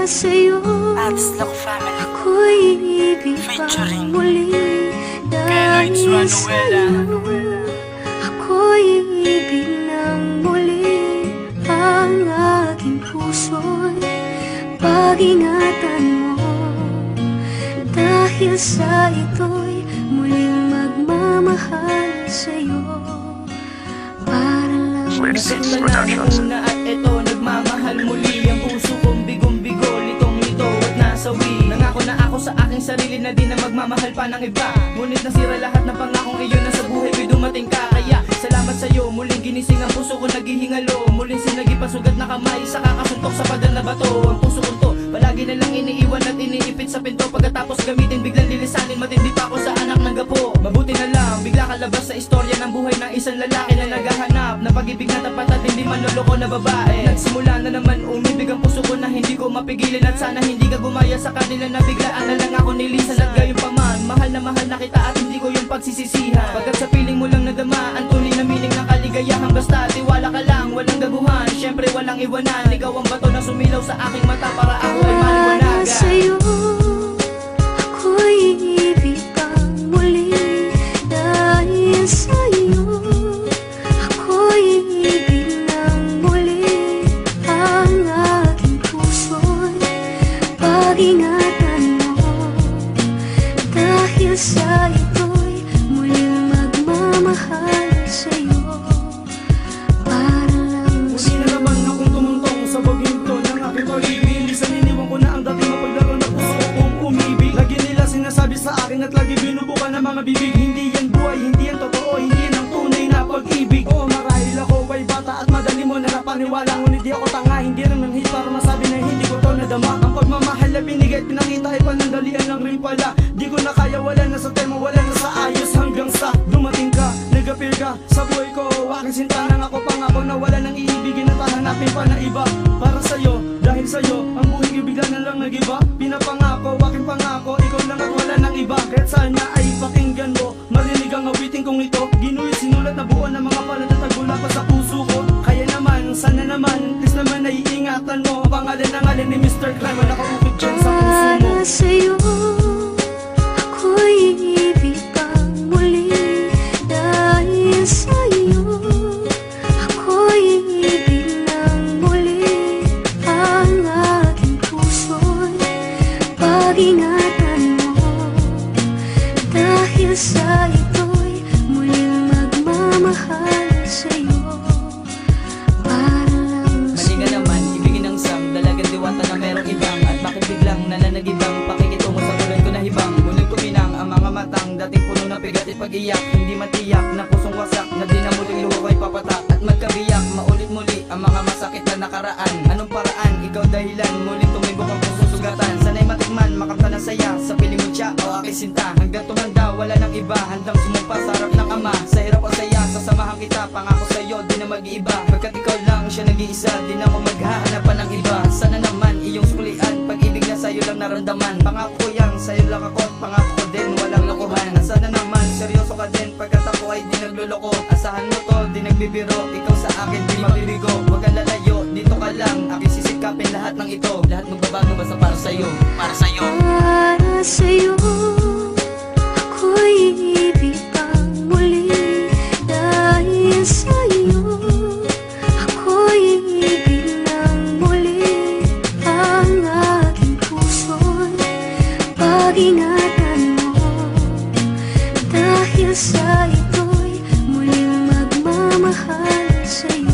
sa'yo Atslok Family ako'y ibig featuring pang muli. Kenoids Dahil Manuela. sa'yo ako'y ibig ng muli. Ang aking puso'y pag-ingatan mo. Dahil sa ito'y muling magmamahal sa'yo. Para lang Nasaktan na una at eto nagmamahal muli. Ang puso kong bigong-bigo, litong-lito at nasawi. Nangako na ako sa aking sarili na di na magmamahal pa ng iba. Ngunit nasira lahat ng pangakong iyon na sa buhay ko'y dumating ka. Kaya salamat sa'yo, muling ginising ang puso ko naghihingalo. Muling sinagipasugat na kamay sa kakasuntok sa pader na bato. Ang puso ko to, palagi na lang iniiwan at iniipit sa pinto. Pagkatapos gamitin, biglang lilisanin, matindi pa ako sa anak ng gapo. Mabuti na lang, bigla kalabas sa istorya ng buhay ng isang lalaki na naghahanap na pag-ibig na tapat at hindi manloloko na babae. Nagsimula na naman umibig ang puso ko na hindi ko mapigilan. At sana hindi ka gumaya sa kanila na biglaan na lang ako nilisan. At gayon pa man, mahal na kita at hindi ko yung pagsisisihan. Pagkat sa piling mo lang nadama ang tunay na meaning ng kaligayahan. Basta tiwala ka lang, walang gaguhan, syempre walang iwanan. Ikaw ang bato na sumilaw sa aking mata para ako ay maliwanagan. sa'yo ako'y ibig pang muli. Dahil sa'yo ako'y ibig ng muli. Ang aking puso'y pag-ingatan mo. Dahil sa ito'y muling magmamahal sa'yo. Para lang Muli na naman akong tumuntong sa baginto ng aking pag-ibig. Minsan iniwan ko na ang dating mapaglaro na puso kong umibig. Lagi nila sinasabi sa akin at lagi binubukan ng mga bibig. Hindi yan buhay, hindi yan totoo, hindi yan ang tunay na pag-ibig. Oo, marahil ako ay bata at madali mo na napaniwala. Ngunit di ako tanga, hindi rin ng hit para masabi na hindi ko to nadama. Ang pagmamahal na binigay at pinakita ay panandalian lang rin pala. Di ko na kaya, wala na sa tema, wala na sa ayos. Hanggang sa dumating ka, nag-appear ka sa buhay ko. Aking sinta nang ako pangako na wala nang iibigin at hahanapin pa na iba. Para sa'yo, dahil sa'yo, ang buhay ko bigla na lang nag-iba. Pinapangako, aking pangako, ikaw lang at wala nang iba. Kahit sana ay pakinggan mo, marinig ang awitin kong ito. Ginuhit, sinulat na buo ng mga palatatag mula pa sa puso ko. Kaya naman, sana naman, please naman ay ingatan mo. Ang pangalan ng alin ni Mr. Crime, nakaukit dyan sa puso mo. para sa'yo ako'y ibig pang muli. Dahil sa'yo ako'y ibig ng muli. Ang aking puso'y pag-ingatan mo. Dahil sa ito'y muling magmamahal sa'yo. Para lang Mali nga naman, ibigin ang sang dalagang diwata na merong ibang. At bakit biglang nananagibang pakikitungo sa tulad ko na hibang. Ngunit kuminang ang mga matang dating puno na pigat at pag-iyak. Hindi matiyak na pusong wasak na di na muling luha ko'y papatak. At magkabiyak, maulit muli ang mga masakit na nakaraan. Anong paraan, ikaw dahilan, muling tumibok ang puso sugatan. Sana'y matikman, makamta ng saya sa piling mo siya o aking sinta. Hanggang tumanda, wala nang iba, handang sumumpa sa harap ng ama. Sa hirap o saya, sasamahan kita, pangako sa'yo, di na mag-iiba. Pagkat ikaw lang siya nag-iisa, di na ako maghahanapan ng iba. Sana naman iyong sulian, pag-ibig na sa'yo lang naramdaman. Pangako ko yang sa'yo lang ako at pangako ko din walang lokohan. Sana naman seryoso ka din, pagkat ako ay di nagluloko. Asahan mo to, di nagbibiro, ikaw sa akin di mabibigo. Huwag kang lalayo, dito ka lang, aking sisikapin lahat ng ito. Lahat magbabago basta para sa'yo, para sa'yo. para sa'yo ako'y ibig pang muli. Dahil sa'yo ako'y ibig ng muli. Ang aking puso'y pag-ingatan mo. Dahil sa ito'y muling magmamahal sa'yo.